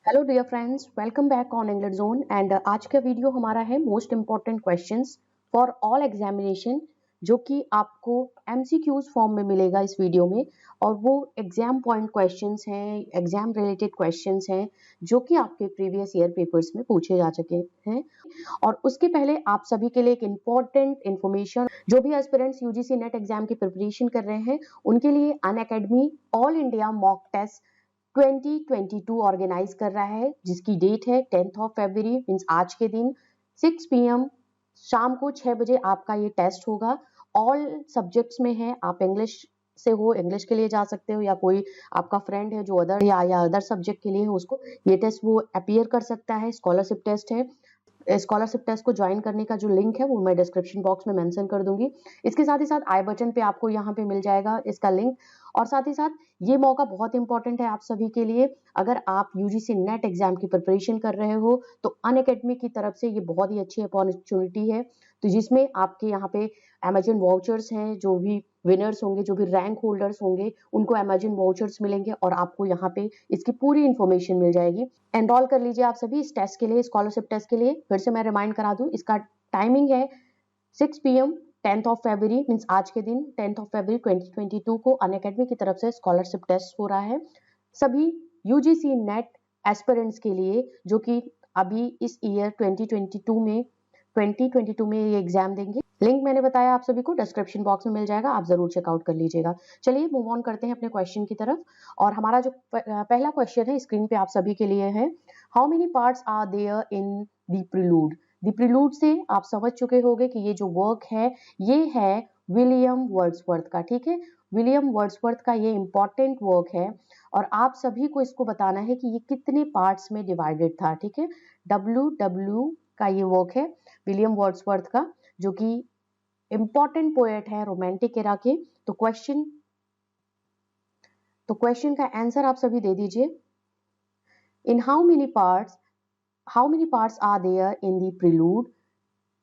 Hello dear friends, welcome back on English zone. And आज का video हमारा है most important questions for all examination, जो कि आपको एमसीक्यूज फॉर्म में मिलेगा इस वीडियो में। और वो एग्जाम पॉइंट क्वेश्चंस हैं, एग्जाम रिलेटेड क्वेश्चंस हैं, जो कि आपके प्रीवियस ईयर पेपर्स में पूछे जा चुके हैं। और उसके पहले आप सभी के लिए एक इम्पॉर्टेंट इन्फॉर्मेशन, जो भी एस्पिरेंट्स यूजीसी नेट एग्जाम की प्रिपरेशन कर रहे हैं उनके लिए Unacademy all India mock test 2022 organise कर रहा है, जिसकी डेट है 10th ऑफ फरवरी, मीन्स आज के दिन 6 PM शाम को 6 बजे आपका ये टेस्ट होगा। ऑल सब्जेक्ट्स में है, आप इंग्लिश से हो इंग्लिश के लिए जा सकते हो, या कोई आपका फ्रेंड है जो अदर या अदर सब्जेक्ट के लिए है, उसको ये टेस्ट वो अपीयर कर सकता है। स्कॉलरशिप टेस्ट है। स्कॉलरशिप टेस्ट को ज्वाइन करने का जो लिंक है वो मैं डिस्क्रिप्शन बॉक्स में मेंशन कर दूंगी। इसके साथ ही साथ आई बटन पे आपको यहाँ पे मिल जाएगा इसका लिंक। और साथ ही साथ ये मौका बहुत इंपॉर्टेंट है आप सभी के लिए। अगर आप यूजीसी नेट एग्जाम की प्रिपरेशन कर रहे हो तो अनअकैडमी की तरफ से ये बहुत ही अच्छी अपॉर्चुनिटी है, तो जिसमें आपके यहाँ पे अमेजन वाउचर्स हैं। जो भी विनर्स होंगे, जो भी रैंक होल्डर्स होंगे, उनको अमेजन वाउचर्स मिलेंगे और आपको यहाँ पे इसकी पूरी इंफॉर्मेशन मिल जाएगी। एनरोल कर लीजिए आप सभी इस टेस्ट के लिए, स्कॉलरशिप टेस्ट के लिए। फिर से मैं रिमाइंड करा दूं, इसका टाइमिंग है 6 PM 10th of February, means आज के दिन 10th ऑफ फरवरी 2022 को अनअकैडमी की तरफ से स्कॉलरशिप टेस्ट हो रहा है सभी यूजीसी नेट एस्पिरेंट्स के लिए, जो कि अभी इस ईयर 2022 में ये एग्जाम देंगे। लिंक मैंने बताया आप सभी को डिस्क्रिप्शन बॉक्स में मिल जाएगा, आप जरूर चेकआउट कर लीजिएगा। चलिए मूव ऑन करते हैं अपने क्वेश्चन की तरफ। और हमारा जो पहला क्वेश्चन है स्क्रीन पे आप सभी के लिए है, how many parts are there in the prelude. The prelude से आप समझ चुके होंगे कि ये जो वर्क है ये है विलियम वर्ड्सवर्थ का। ठीक है, विलियम वर्ड्सवर्थ का ये इंपॉर्टेंट वर्क है और आप सभी को इसको बताना है कि ये कितने पार्ट्स में डिवाइडेड था। ठीक है, WW का ये वर्क है विलियम वर्ड्सवर्थ का, जो कि इंपॉर्टेंट पोएट है रोमांटिक एरा के। तो क्वेश्चन का आंसर आप सभी दे दीजिए। इन how many parts are there in the prelude,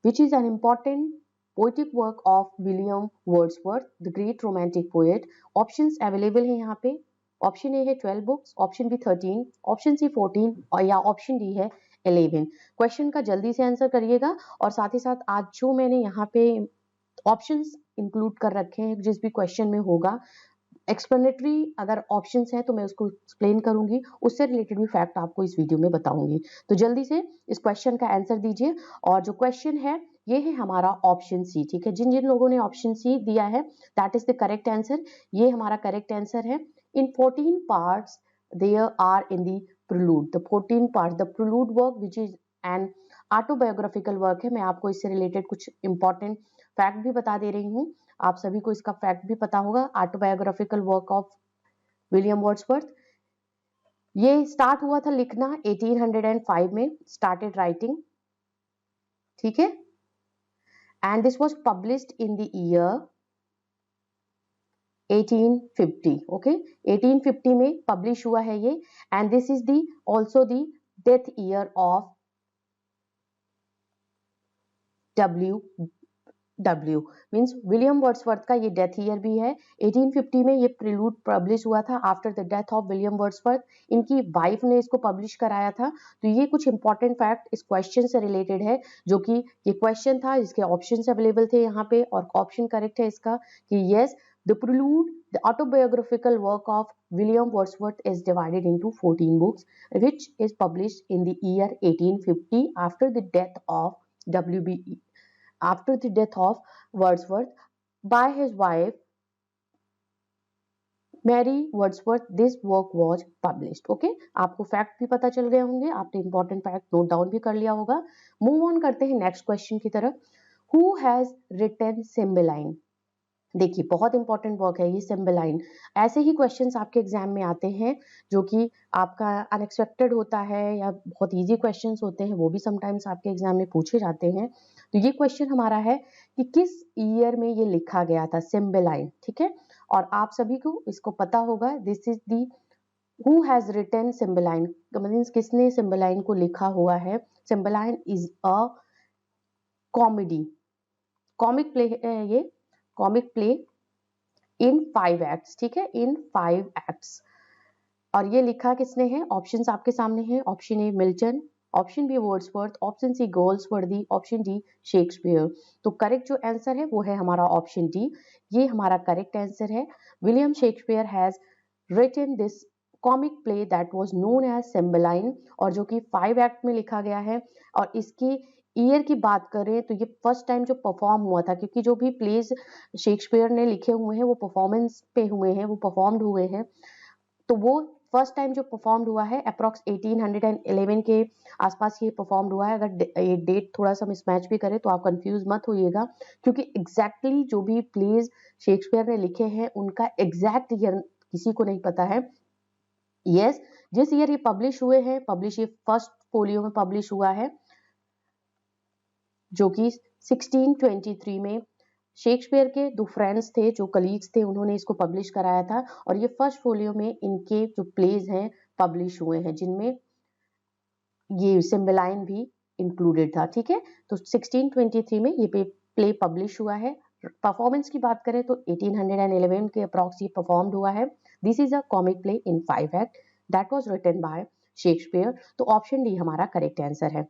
which is an important poetic work of William Wordsworth, the great romantic poet? Options available है यहाँ पे। ऑप्शन ए है 12 books, option B 13, option C 14 और या option D है 11। Question का जल्दी से आंसर करिएगा। और साथ ही साथ आज जो मैंने यहाँ पे ऑप्शंस इंक्लूड कर रखे हैं, जिस भी क्वेश्चन में होगा एक्सप्लेनेटरी अगर ऑप्शंस हैं तो मैं उसको एक्सप्लेन करूंगी, उससे रिलेटेड भी फैक्ट आपको इस वीडियो में बताऊंगी। तो जल्दी से इस क्वेश्चन का आंसर दीजिए। और जो क्वेश्चन है ये है हमारा ऑप्शन सी। ठीक है, जिन जिन लोगों ने ऑप्शन सी दिया है that is the correct answer. ये हमारा करेक्ट आंसर है। In 14 parts there are in the prelude. The 14 part the prelude work which is an autobiographical work है। मैं आपको इससे रिलेटेड कुछ इंपॉर्टेंट फैक्ट भी बता दे रही हूँ, आप सभी को इसका फैक्ट भी पता होगा। Autobiographical work of William Wordsworth, ये स्टार्ट हुआ था लिखना 1805 में, स्टार्टेड राइटिंग। ठीक है, and this was published in the year 1850। Okay, 1850 में पब्लिश हुआ है ये। And this is the also the death year of W means William Wordsworth का ये डेथ ईयर भी है। 1850 में ये प्रिलूड पब्लिश हुआ था after the death of William Wordsworth. इनकी वाइफ ने इसको पब्लिश कराया था। तो ये कुछ इंपॉर्टेंट फैक्ट इस क्वेश्चन से रिलेटेड है, जो कि ये क्वेश्चन था जिसके ऑप्शंस अवेलेबल थे यहाँ पे। और ऑप्शन करेक्ट है इसका कि yes, the prelude the autobiographical work of William Wordsworth is divided into 14 books which is published in the year 1850 after the death of WB after the death of Wordsworth by his wife Mary Wordsworth, this work was published. Okay, आपको fact भी पता चल गए होंगे, आपने important fact note down भी कर लिया होगा। मूव ऑन करते हैं नेक्स्ट क्वेश्चन की तरफ। Who has written Cymbeline? देखिए बहुत इंपॉर्टेंट वर्क है ये सिम्बलाइन। ऐसे ही क्वेश्चंस आपके एग्जाम में आते हैं जो कि आपका अनएक्सपेक्टेड होता है या बहुत इजी क्वेश्चंस होते हैं, वो भी समटाइम्स आपके एग्जाम में पूछे जाते हैं। तो ये क्वेश्चन हमारा है कि किस ईयर में ये लिखा गया था सिम्बलाइन। ठीक है, और आप सभी को इसको पता होगा। This is the who has written Cymbeline, means किसने सिम्बलाइन को लिखा हुआ है। Cymbeline is a comedy, comic play है ये, कॉमिक प्ले इन 5 एक्ट्स। ठीक है, इन 5 एक्ट्स। और ये लिखा किसने है? ऑप्शंस आपके सामने हैं। Option A Milton, option B Wordsworth, option C Galsworthy, option D Shakespeare. तो करेक्ट जो आंसर है वो है हमारा ऑप्शन डी, ये हमारा करेक्ट आंसर है। William Shakespeare has written this comic play that was known as Cymbeline, और जो कि 5 एक्ट में लिखा गया है। और इसकी ईयर की बात करें तो ये फर्स्ट टाइम जो परफॉर्म हुआ था, क्योंकि जो भी प्लेज शेक्सपियर ने लिखे हुए हैं वो परफॉर्मेंस पे हुए हैं, वो परफॉर्म्ड हुए हैं, तो वो फर्स्ट टाइम जो परफॉर्म्ड हुआ है अप्रॉक्स 1811 के आसपास ये परफॉर्म्ड हुआ है। अगर ये डेट थोड़ा सा मिसमैच भी करे तो आप कंफ्यूज मत होइएगा, क्योंकि एग्जैक्टली जो भी प्लेज शेक्सपियर ने लिखे हैं उनका एग्जैक्ट ईयर किसी को नहीं पता है। यस, जिस ईयर ये पब्लिश हुए हैं, पब्लिश ये फर्स्ट फोलियो में पब्लिश हुआ है, जो कि 1623 में शेक्सपियर के 2 फ्रेंड्स थे, जो कलीग्स थे, उन्होंने इसको पब्लिश कराया था। और ये फर्स्ट फोलियो में इनके जो प्लेज हैं पब्लिश हुए हैं, जिनमें ये सिम्बलाइन भी इंक्लूडेड था। ठीक है, तो 1623 में ये प्ले पब्लिश हुआ है। परफॉर्मेंस की बात करें तो 1811 के अप्रॉक्स ये परफॉर्म्ड हुआ है। This is a comic play in 5 act that was written by Shakespeare. तो ऑप्शन डी हमारा करेक्ट आंसर है।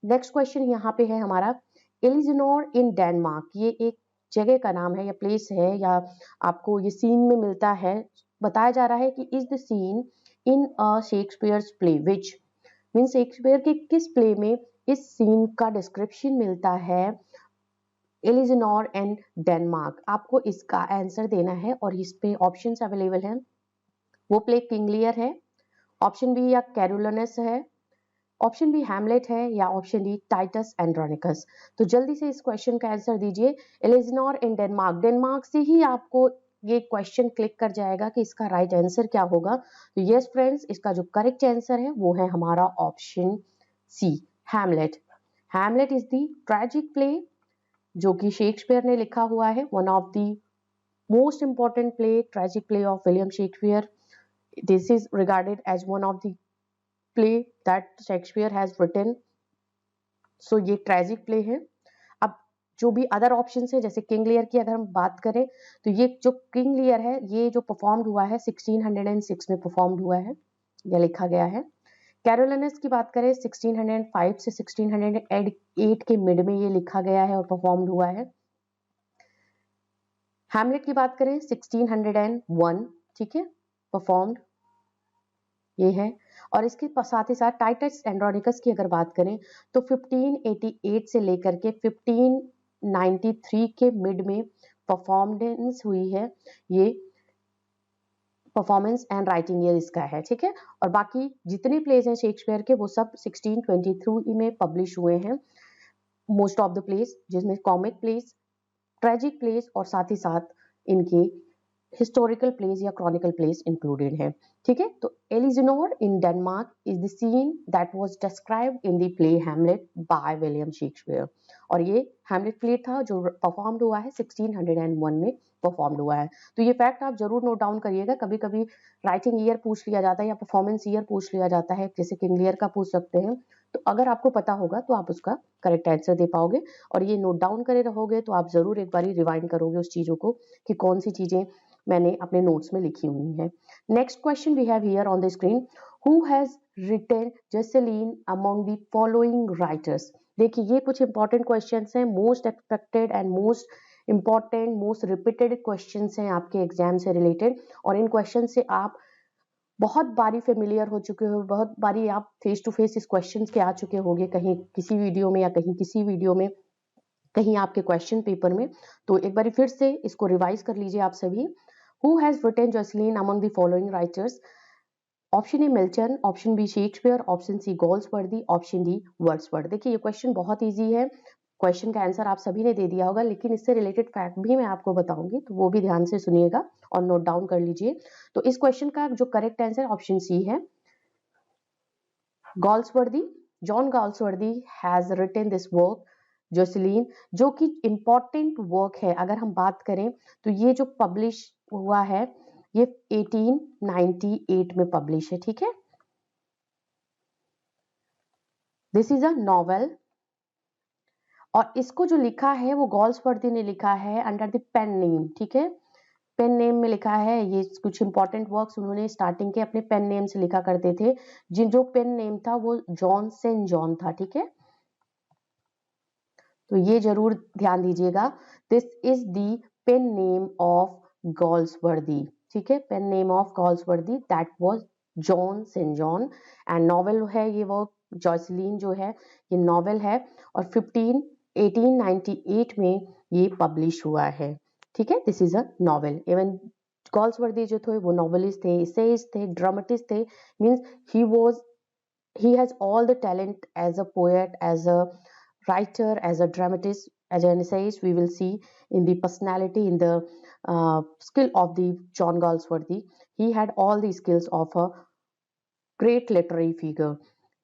नेक्स्ट क्वेश्चन यहाँ पे है हमारा, एलिजिनोर इन डेनमार्क, ये एक जगह का नाम है या प्लेस है, या आपको ये सीन में मिलता है। बताया जा रहा है कि is the seen in a Shakespeare's play which, mean Shakespeare के किस प्ले में इस सीन का डिस्क्रिप्शन मिलता है, एलिजिनोर एंड डेनमार्क। आपको इसका आंसर देना है और इस पे ऑप्शंस अवेलेबल हैं। वो प्ले किंग लियर है, ऑप्शन बी या कैरोलिनस है, ऑप्शन बी हैमलेट है, या ऑप्शन डी टाइटस एंड्रोनिकस। तो जल्दी से इस क्वेश्चन का आंसर दीजिए। एलिजिनोर इन डेनमार्क, डेनमार्क से ही आपको ये क्वेश्चन क्लिक कर जाएगा कि इसका राइट आंसर क्या होगा। तो यस फ्रेंड्स, इसका जो करेक्ट आंसर है वो है हमारा option C, Hamlet. Hamlet is the tragic play जो कि शेक्सपियर ने लिखा हुआ है, one of the most important play, tragic play of William Shakespeare. This is regarded as one of the play that Shakespeare has written. So ये tragic play है। अब जो भी अदर ऑप्शन है, जैसे किंग लियर की अगर हम बात करें तो ये जो किंग लियर है ये जो परफॉर्म्ड हुआ है 1606 में परफॉर्म्ड हुआ है, यह लिखा गया है। कैरोलिनस की बात करें 1605 से 1608 के मिड में ये लिखा गया है और परफॉर्म्ड हुआ है। हैमलेट की बात करें 1601, ठीक है, परफॉर्म्ड ये है। और इसके साथ ही साथ टाइटस एंड्रोनिकस की अगर बात करें तो 1588 से लेकर के 1593 के मिड में परफॉर्मेंस हुई है। ये परफॉर्मेंस एंड राइटिंग ईयर इसका है, ठीक है। और बाकी जितने प्लेज हैं शेक्सपियर के वो सब 1623 में पब्लिश हुए हैं, मोस्ट ऑफ द प्लेज, जिसमें कॉमिक प्लेज, ट्रेजिक प्लेज और साथ ही साथ इनके हिस्टोरिकल प्लेस या क्रॉनिकल प्लेस इंक्लूडेड है, ठीक है। तो Elsinore in Denmark is the scene that was described in the play Hamlet by William Shakespeare. और ये हैमलेट प्ले था जो परफॉर्म्ड हुआ है 1601 में परफॉर्म्ड हुआ है। तो ये फैक्ट आप जरूर नोट डाउन करिएगा। कभी कभी राइटिंग ईयर पूछ लिया जाता है या परफॉर्मेंस ईयर पूछ लिया जाता है, जैसे किंग लियर का पूछ सकते हैं। तो अगर आपको पता होगा तो आप उसका करेक्ट आंसर दे पाओगे, और ये नोट डाउन करे रहोगे तो आप जरूर एक बार रिवाइंड करोगे उस चीजों को कि कौन सी चीजें मैंने अपने नोट्स में लिखी हुई है। Next question we have here on the screen, who has written Jocelyn among the following writers. देखिए ये कुछ इंपॉर्टेंट क्वेश्चंस हैं, most expected and most important, most repeated questions हैं आपके एग्जाम से रिलेटेड। और इन क्वेश्चन से आप बहुत बारी फेमिलियर हो चुके हो, बहुत बारी आप फेस टू फेस इस क्वेश्चन के आ चुके होंगे, कहीं किसी वीडियो में या कहीं किसी वीडियो में, कहीं आपके क्वेश्चन पेपर में। तो एक बार फिर से इसको रिवाइज कर लीजिए आप सभी। Who has written Jocelyn among the following writers? Option A Milton, option B Shakespeare, option C Galsworthy, option D Wordsworth. देखिए ये क्वेश्चन बहुत इजी है, क्वेश्चन का आंसर आप सभी ने दे दिया होगा, लेकिन इससे रिलेटेड फैक्ट भी मैं आपको बताऊंगी, तो वो भी ध्यान से सुनिएगा और नोट डाउन कर लीजिए। तो इस क्वेश्चन का जो करेक्ट आंसर ऑप्शन सी है, Galsworthy. John Galsworthy has written this work Jocelyn, जो कि इंपॉर्टेंट वर्क है। अगर हम बात करें तो ये जो पब्लिश हुआ है ये 1898 में पब्लिश है, ठीक है। दिस इज अ नॉवेल, और इसको जो लिखा है वो गोल्सवर्दी ने लिखा है अंडर द पेन नेम, ठीक है। पेन नेम में लिखा है, ये कुछ इंपॉर्टेंट वर्क्स उन्होंने स्टार्टिंग के अपने पेन नेम से लिखा करते थे, जो पेन नेम था वो जॉन सेंट जॉन था, ठीक है, तो ये जरूर ध्यान दीजिएगा। This is the pen name of Galsworthy, ठीक है, pen name of Galsworthy that was John St John. And novel है ये वर्क, जॉयसलीन जो है ये नॉवेल है, और 1898 में ये पब्लिश हुआ है, ठीक है, this is a novel. Even Galsworthy जो थे वो नॉवेलिस्ट थे, एसेइस्ट थे, ड्रामेटिस्ट थे, means he has all the talent as a poet, as a writer, as a dramatist, as an essayist. We will see in the personality, in the skill of the John Galsworthy. He had all the skills of a great literary figure.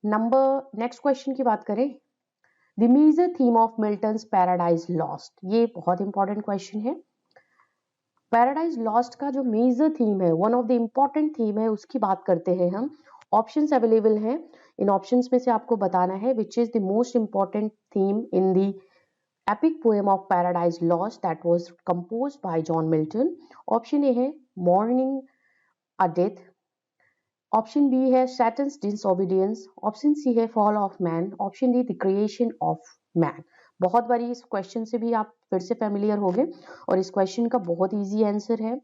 Next question की बात करें, the major theme of Milton's Paradise Lost, ये बहुत important question है। Paradise lost का जो major theme है, one of the important theme है, उसकी बात करते हैं हम। ऑप्शंस अवेलेबल हैं, इन ऑप्शंस में से आपको बताना है which is the most important theme in the epic poem of Paradise Lost that was composed by John Milton. Option A है mourning a death, option B है सैटन्स डिसओबीडियंस, ऑप्शन सी है fall of man, option D the creation of man. बहुत बारी इस question से भी आप फिर से फेमिलियर हो गए, और इस क्वेश्चन का बहुत इजी आंसर है,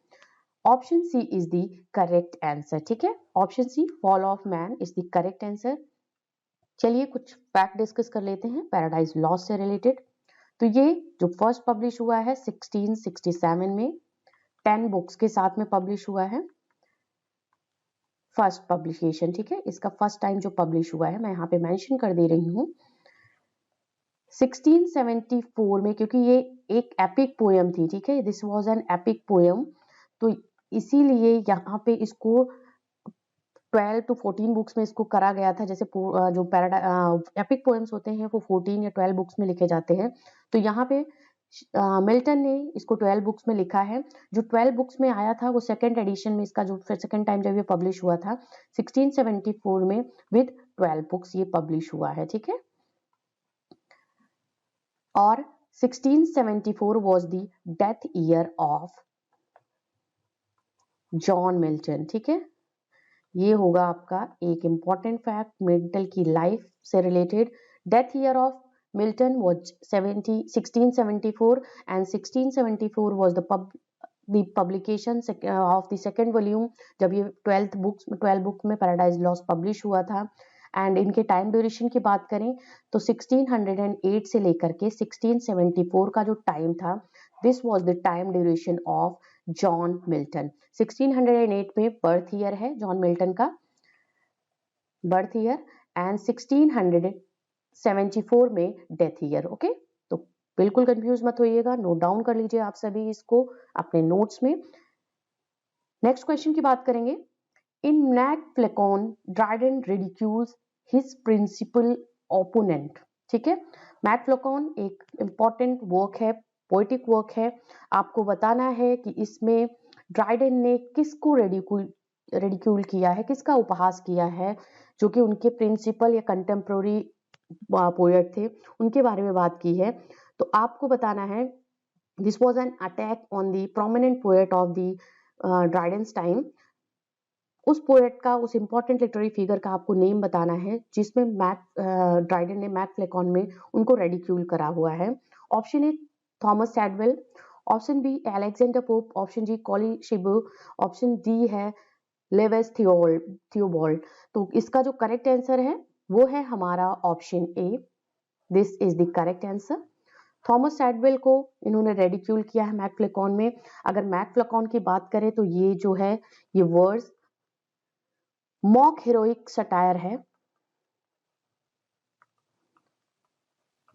option C is the correct answer, ठीक है, option C fall of man is the correct answer. चलिए कुछ फैक्ट डिस्कस कर लेते हैं पैराडाइज लॉस्ट से रिलेटेड। तो ये जो फर्स्ट पब्लिश हुआ है 1667 में, 10 बुक्स के साथ में पब्लिश हुआ है, फर्स्ट पब्लिकेशन, ठीक है, इसका फर्स्ट टाइम जो पब्लिश हुआ है मैं यहाँ पे मेंशन कर दे रही हूँ 1674 में, क्योंकि ये एक एपिक पोएम थी, ठीक है, this was an epic poem, तो इसीलिए यहाँ पे इसको 12 to 14 बुक्स में इसको करा गया था। जैसे जो एपिक पोएम्स होते हैं वो 14 या 12 बुक्स में लिखे जाते हैं, तो यहाँ पे मिल्टन ने इसको 12 बुक्स में लिखा है। जो 12 बुक्स में आया था वो सेकेंड एडिशन में, इसका जो सेकेंड टाइम जब ये पब्लिश हुआ था 1674 में, विद 12 बुक्स ये पब्लिश हुआ है, ठीक है, और 1674 was the death year of John Milton, ठीक है, ये होगा आपका एक इंपॉर्टेंट फैक्ट मिल्टन की लाइफ से related. Death year of Milton was 1674 and 1674 was the publication of the second volume, जब ये 12 बुक में पैराडाइज लॉस्ट पब्लिश हुआ था। एंड इनके टाइम ड्यूरेशन की बात करें तो 1608 से लेकर के 1674 का जो टाइम था, this was the time duration of John Milton. 1608 में बर्थ ईयर है जॉन मिल्टन का, बर्थ ईयर, एंड 1674 में डेथ ईयर, ओके, तो बिल्कुल कंफ्यूज मत होइएगा, नोट डाउन कर लीजिए आप सभी इसको अपने नोट्स में। नेक्स्ट क्वेश्चन की बात करेंगे, in Mac Flecknoe Dryden ridicules his principal opponent, ठीक है, मैक फ्लेकॉन एक इंपॉर्टेंट वर्क है, पोएटिक वर्क है, आपको बताना है कि इसमें ड्राइडेन ने किसको रेडिक्यूल किया है, किसका उपहास किया है, जो कि उनके प्रिंसिपल या कंटेम्प्रोरी पोएट थे, उनके बारे में बात की है। तो आपको बताना है this was an attack on the prominent poet of the Dryden's time. उस पोएट का, उस इंपॉर्टेंट लिटरेरी फिगर का आपको नेम बताना है जिसमें ड्राइडन ने मैक फ्लेकॉन में उनको रेडिक्यूल करा हुआ है। Option A Thomas Shadwell, option B Alexander Pope, option G Colley Cibber, option D है लेवेस थियोबॉल्ड। तो इसका जो करेक्ट आंसर है वो है हमारा option A, this is the correct answer. Thomas सैडवेल को इन्होंने रेडिक्यूल किया है मैक फ्लेकॉन में। अगर मैक फ्लेकॉन की बात करें तो ये जो है ये वर्ड्स मॉक हीरोइक सटायर है,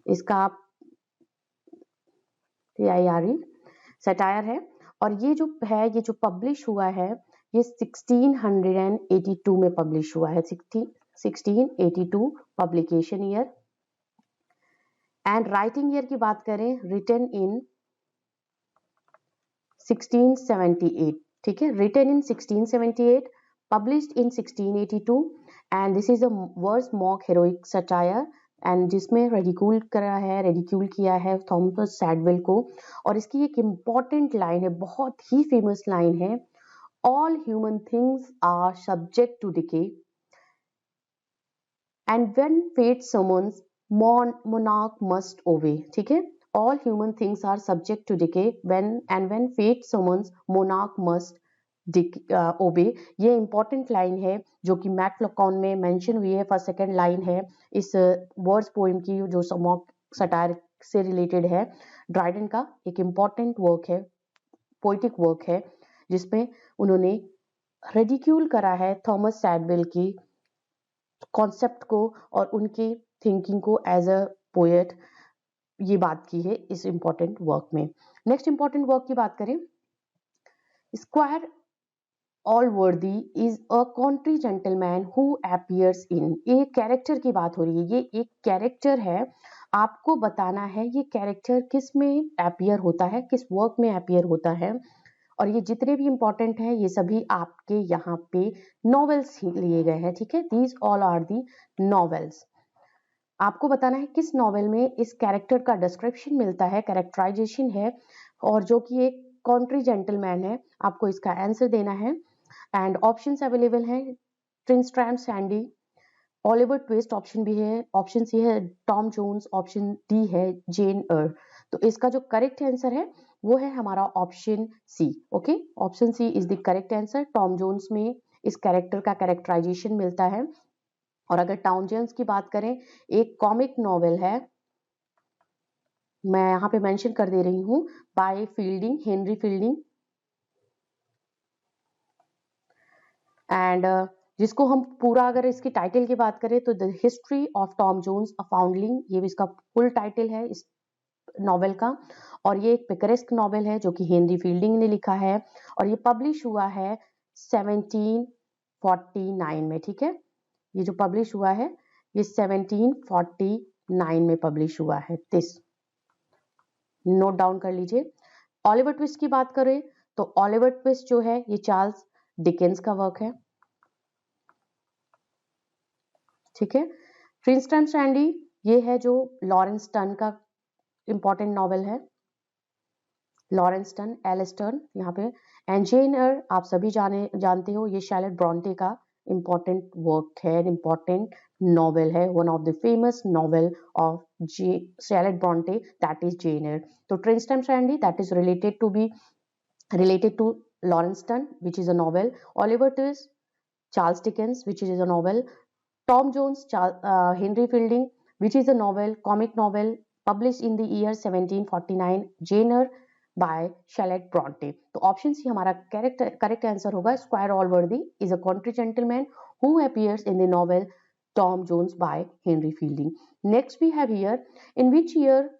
इसका आप सटायर है, और ये जो है ये जो पब्लिश हुआ है ये 1682 में पब्लिश हुआ है, 1682 publication year. And writing year की बात करें, रिटन इन 1678, ठीक है, written in 1678, published in 1682, and this is a verse mock heroic satire and जिसमें रेडिक्यूल किया है थॉमस सैडविल को। और इसकी एक इम्पॉर्टेंट लाइन है, बहुत ही फेमस लाइन है, all human things are subject to decay and when fate summons monarch must obey। ठीक है, all human things are subject to decay when fate summons monarch must obey। ये important line है जो कि मैकलॉकॉन में mention हुई है, फर्स्ट सेकंड लाइन है इस वर्ड्स पोएम की जो समॉक सटायर से रिलेटेड है। ड्राइडन का एक इम्पॉर्टेंट वर्क है, पोइटिक वर्क है, जिसमें उन्होंने रेडिक्यूल करा है थॉमस सैडविल की कॉन्सेप्ट को और उनकी थिंकिंग को एज अ पोएट, ये बात की है इस इंपॉर्टेंट वर्क में। नेक्स्ट इंपॉर्टेंट वर्क की बात करें, square ऑलवर्दी is a country gentleman who appears इन। ये कैरेक्टर की बात हो रही है, ये एक कैरेक्टर है, आपको बताना है ये कैरेक्टर किस में अपीयर होता है, किस वर्क में अपीयर होता है। और ये जितने भी इंपॉर्टेंट हैं ये सभी आपके यहाँ पे नॉवेल्स लिए गए हैं। ठीक है, these all are the novels. आपको बताना है किस नॉवेल में इस कैरेक्टर का डिस्क्रिप्शन मिलता है, कैरेक्टराइजेशन है, और जो कि एक कंट्री जेंटलमैन है। आपको इसका आंसर देना है एंड ऑप्शंस अवेलेबल हैं, ट्रिस्ट्राम शैंडी, ओलिवर ट्विस्ट ऑप्शन भी है, ऑप्शन सी है टॉम जोन्स, ऑप्शन डी है जेन एर। तो इसका जो करेक्ट आंसर है वो है हमारा option C. Okay, option C is the correct answer. Tom Jones में इस कैरेक्टर का कैरेक्टराइजेशन मिलता है। और अगर टॉम जोन्स की बात करें, एक कॉमिक नॉवेल है, मैं यहाँ पे मेंशन कर दे रही हूँ, by Fielding, Henry Fielding, and जिसको हम पूरा अगर इसकी टाइटल की बात करें तो the history of Tom Jones a foundling, ये भी इसका फुल टाइटल है इस नॉवेल का। और ये एक पिकरेस्क नॉवेल है जो कि हेनरी फील्डिंग ने लिखा है और ये पब्लिश हुआ है 1749 में। ठीक है, ये जो पब्लिश हुआ है ये 1749 में पब्लिश हुआ है। दिस नोट डाउन कर लीजिए। ऑलिवर ट्विस्ट की बात करें तो ऑलिवर ट्विस्ट जो है ये चार्ल्स डिकेंस का वर्क है। ठीक है, ट्रिस्ट्राम शैंडी ये है जो लॉरेंस टर्न का इंपॉर्टेंट नॉवेल है, लॉरेंस टर्न, एलिस टर्न यहाँ पे। एंड जेन एयर आप सभी जानते हो, ये शैरलेट ब्रॉन्टे का इंपॉर्टेंट वर्क है, इंपॉर्टेंट नॉवेल है, one of the famous novel of Charlotte Bronte, that is Jane Eyre. तो Tristram Shandy that is related to Lawrence Stern, which is a novel. Oliver Twist, Charles Dickens, which is a novel. Tom Jones, Henry Fielding, which is a novel, comic novel, published in the year 1749. Jane Eyre by Charlotte Bronte. तो option C हमारा correct answer होगा। Square ऑलवर्दी is a country gentleman who appears in the novel Tom Jones by Henry Fielding. Next we have here, in which year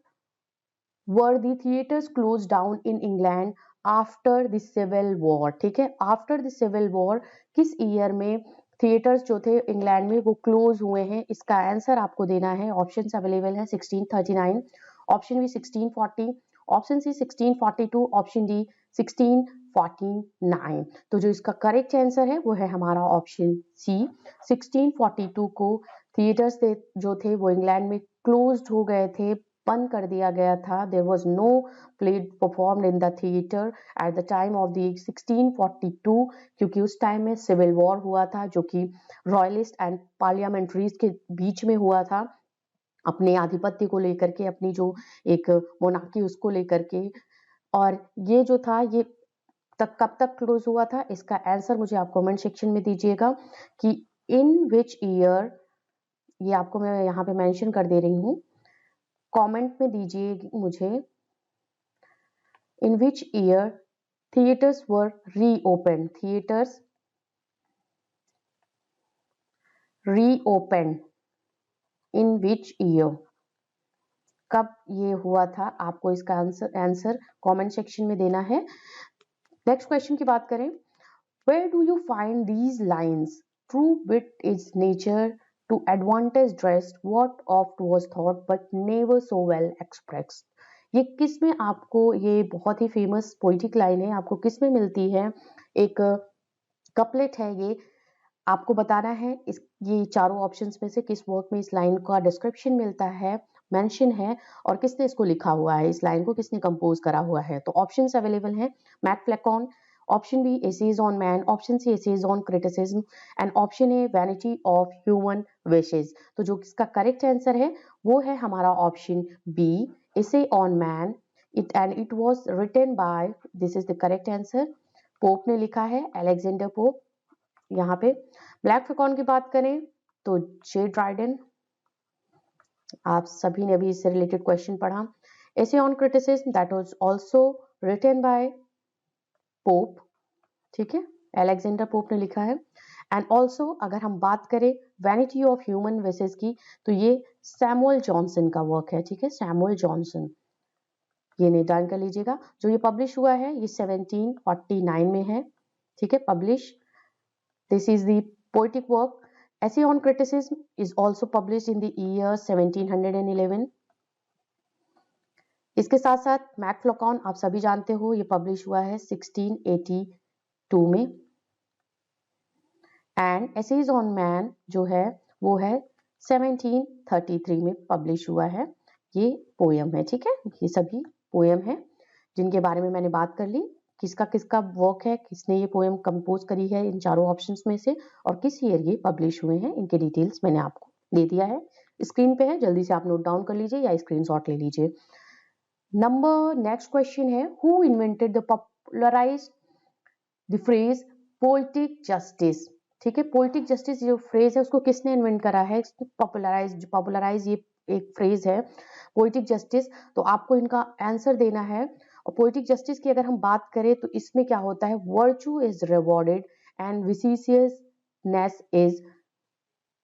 were the theaters closed down in England after the civil war. ठीक है, after the civil war किस year में theatres जो थे England में वो close हुए हैं, इसका आंसर आपको देना है। ऑप्शंस अवेलेबल हैं 1639, option B 1640, option C 1642, option D 1649। तो जो इसका करेक्ट आंसर है वो है हमारा ऑप्शन सी। 1642 को थिएटर्स जो थे वो इंग्लैंड में क्लोज्ड हो गए थे, बंद कर दिया गया था। There was no play performed in the theatre at the time of the 1642, क्योंकि उस टाइम में सिविल वॉर हुआ था जो कि रॉयलिस्ट एंड पार्लियामेंट्रीज के बीच में हुआ था, अपने आधिपत्य को लेकर के, अपनी जो एक मोनार्की उसको लेकर के। और ये जो था ये कब तक क्लोज हुआ था, इसका आंसर मुझे आप कमेंट सेक्शन में दीजिएगा कि इन विच ईयर, ये आपको मैं यहाँ पे मेंशन कर दे रही हूँ, कमेंट में दीजिए मुझे, in which year theatres were reopen, theatres reopen in which year, कब ये हुआ था, आपको इसका आंसर कमेंट सेक्शन में देना है। नेक्स्ट क्वेश्चन की बात करें, where do you find these lines, true wit is nature to advantage dressed what oft was thought but never so well expressed. ये किस में आपको, ये बहुत ही फेमस पोइटिक लाइन है, आपको किस में मिलती है, एक कपलेट है ये, आपको बताना है इस ये चारों ऑप्शंस में से किस वर्क में इस लाइन का डिस्क्रिप्शन मिलता है, मेंशन है, और किसने इसको लिखा हुआ है, इस लाइन को किसने कंपोज करा हुआ है। तो ऑप्शंस अवेलेबल हैं, Mac Flecknoe, option B essays on man, option C essays on criticism, and option A vanity of human wishes. तो जो इसका करेक्ट आंसर है वो है हमारा option B, essay on man, it was written by, this is the correct answer, Pope ने लिखा है, अलेक्जेंडर पोप। यहाँ पे ब्लैक फेकॉन की बात करें तो जे ड्राइडन, आप सभी ने अभी इससे रिलेटेड क्वेश्चन पढ़ा। Essay on criticism that was also written by Pope, ठीक है, अलेक्जेंडर पोप ने लिखा है। एंड ऑल्सो अगर हम बात करें वैनिटी ऑफ ह्यूमन विशेज की तो ये सैमुअल जॉनसन का वर्क है, ठीक है, सैमुअल जॉनसन, ये नहीं डाउन कर लीजिएगा। जो ये पब्लिश हुआ है ये 1749 में है, ठीक है, publish. This is the poetic work. Essay on Criticism is also published in the year 1711. इसके साथ साथ मैट फ्लेकॉन आप सभी जानते हो ये पब्लिश हुआ है 1682 में। एंड एसेज ऑन मैन जो है वो है 1733 में पब्लिश हुआ है। ये पोयम है, ठीक है, ये सभी पोयम है जिनके बारे में मैंने बात कर ली। किसका किसका वर्क है, किसने ये पोयम कंपोज करी है इन चारों ऑप्शंस में से, और किस ईयर ये पब्लिश हुए हैं, इनके डिटेल्स मैंने आपको दे दिया है, स्क्रीन पे है, जल्दी से आप नोट डाउन कर लीजिए या स्क्रीनशॉट ले लीजिए। नेक्स्ट क्वेश्चन है, who invented the popularised the phrase poetic justice, ठीक है, पोएटिक जस्टिस जो फ्रेज है उसको किसने इन्वेंट करा है, पॉपुलराइज ये एक फ्रेज है पोएटिक जस्टिस। तो आपको इनका आंसर देना है। और पोएटिक जस्टिस की अगर हम बात करें तो इसमें क्या होता है, virtue is rewarded and viciousness is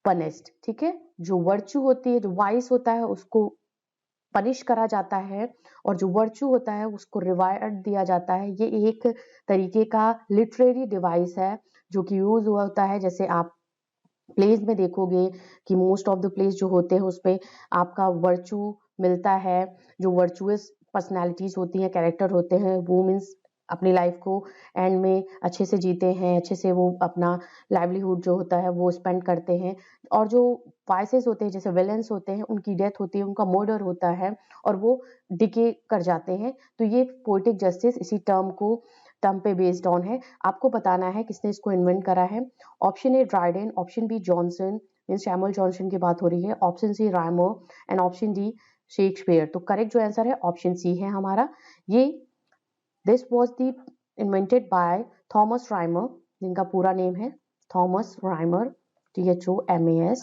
punished, ठीक है, जो वर्च्यू होती है, जो वाइस होता है उसको पनिश करा जाता है और जो वर्च्यू होता है उसको रिवार्ड दिया जाता है। ये एक तरीके का लिटरेरी डिवाइस है जो कि यूज होता है, जैसे आप प्लेज में देखोगे कि मोस्ट ऑफ द प्लेस जो होते हैं उसमें आपका वर्च्यू मिलता है, जो वर्चुअस पर्सनालिटीज होती हैं, कैरेक्टर होते हैं, वो मीन्स अपनी लाइफ को एंड में अच्छे से जीते हैं, अच्छे से वो अपना लाइवलीहुड जो होता है वो स्पेंड करते हैं। और जो वाइसेस होते हैं जैसे विलेंस होते हैं उनकी डेथ होती है, उनका मर्डर होता है और वो डिके कर जाते हैं। तो ये पोएटिक जस्टिस इसी टर्म पे बेस्ड ऑन है। आपको बताना है किसने इसको इन्वेंट करा है। Option A Dryden, option B Johnson, means Samuel Johnson की बात हो रही है, option C Rymer, and option D Shakespeare. तो करेक्ट जो आंसर है ऑप्शन सी है हमारा। ये this was the invented by Thomas Rymer, जिनका पूरा नेम है थॉमस राइमर, THOMAS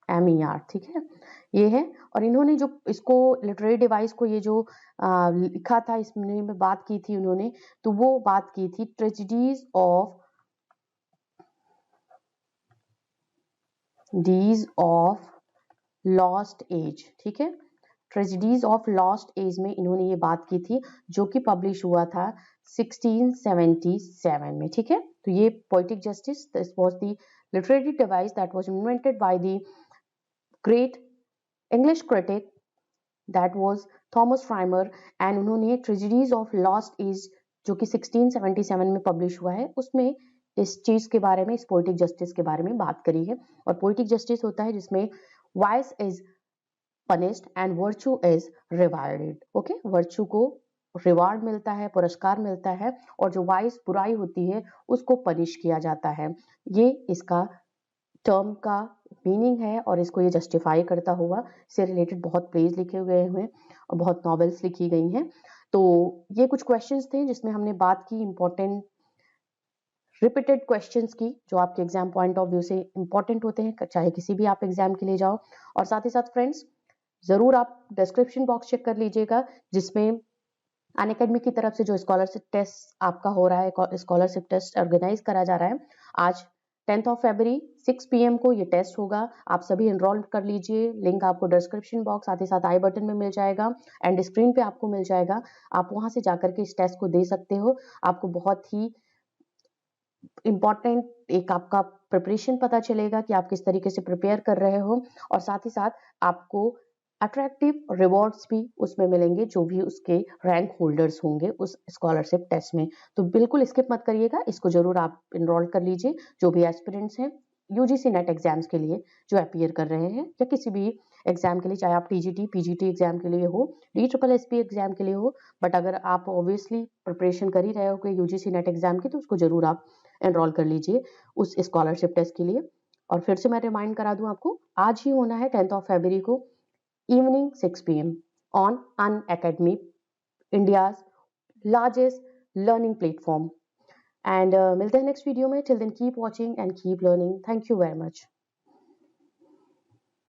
RHYMER, ठीक है, ये है। और इन्होंने जो इसको लिटरेरी डिवाइस को ये जो लिखा था, इसमें में बात की थी उन्होंने, तो वो बात की थी ट्रेजेडीज ऑफ लॉस्ट एज, ठीक है, ट्रेजेडीज ऑफ लॉस्ट एज में इन्होंने ये बात की थी जो कि पब्लिश हुआ था 1677 में, ठीक है। तो ये poetic justice, this was the literary device that was invented by the great English critic that was Thomas Rymer, and उन्होंने ट्रेजेडीज ऑफ लॉस्ट एज जो कि 1677 में पब्लिश हुआ है उसमें इस चीज के बारे में, इस पोएटिक जस्टिस के बारे में बात करी है। और पोएटिक जस्टिस होता है जिसमें vice is punished and virtue is rewarded, okay, virtue को रिवार्ड मिलता है, पुरस्कार मिलता है, और जो वाइस बुराई होती है उसको पनिश किया जाता है। ये इसका टर्म का मीनिंग है और इसको ये जस्टिफाई करता हुआ इससे रिलेटेड बहुत प्लेज लिखे गए हुए और बहुत नॉवेल्स लिखी गई हैं। तो ये कुछ क्वेश्चंस थे जिसमें हमने बात की इंपॉर्टेंट रिपीटेड क्वेश्चंस की जो आपके एग्जाम पॉइंट ऑफ व्यू से इंपॉर्टेंट होते हैं, चाहे किसी भी आप एग्जाम के लिए जाओ। और साथ ही साथ फ्रेंड्स जरूर आप डिस्क्रिप्शन बॉक्स चेक कर लीजिएगा जिसमें अनअकैडमी की तरफ से जो स्कॉलरशिप टेस्ट आपका हो रहा है, स्कॉलरशिप टेस्ट ऑर्गेनाइज करा जा रहा है। आज 10 फरवरी 6 PM को ये टेस्ट होगा, आप सभी एनरोल कर लीजिए। लिंक आपको डिस्क्रिप्शन बॉक्स साथ ही साथ आई बटन में मिल जाएगा एंड स्क्रीन पे आपको मिल जाएगा। आप वहां से जाकर के इस टेस्ट को दे सकते हो। आपको बहुत ही इम्पॉर्टेंट एक आपका प्रिपरेशन पता चलेगा कि आप किस तरीके से प्रिपेयर कर रहे हो, और साथ ही साथ आपको अट्रैक्टिव रिवॉर्ड्स भी उसमें मिलेंगे जो भी उसके रैंक होल्डर्स होंगे उस स्कॉलरशिप टेस्ट में। तो बिल्कुल स्किप मत करिएगा, इसको जरूर आप इनरोल कर लीजिए। जो भी एस्पिरेंट्स हैं यूजीसी नेट एग्जाम्स के लिए जो अपीयर कर रहे हैं या किसी भी एग्जाम के लिए, चाहे आप टीजीटी पीजीटी एग्जाम के लिए हो, DSSS एग्जाम के लिए हो, बट अगर आप ऑब्वियसली प्रिपरेशन कर ही रहे हो यूजीसी नेट एग्जाम की, तो उसको जरूर आप एनरोल कर लीजिए उस स्कॉलरशिप टेस्ट के लिए। और फिर से मैं रिमाइंड करा दूं आपको, आज ही होना है 10th ऑफ February को evening 6 p.m. on Unacademy, India's largest learning platform. And मिलते हैं नेक्स्ट वीडियो में. Till then keep watching and keep learning. Thank you very much.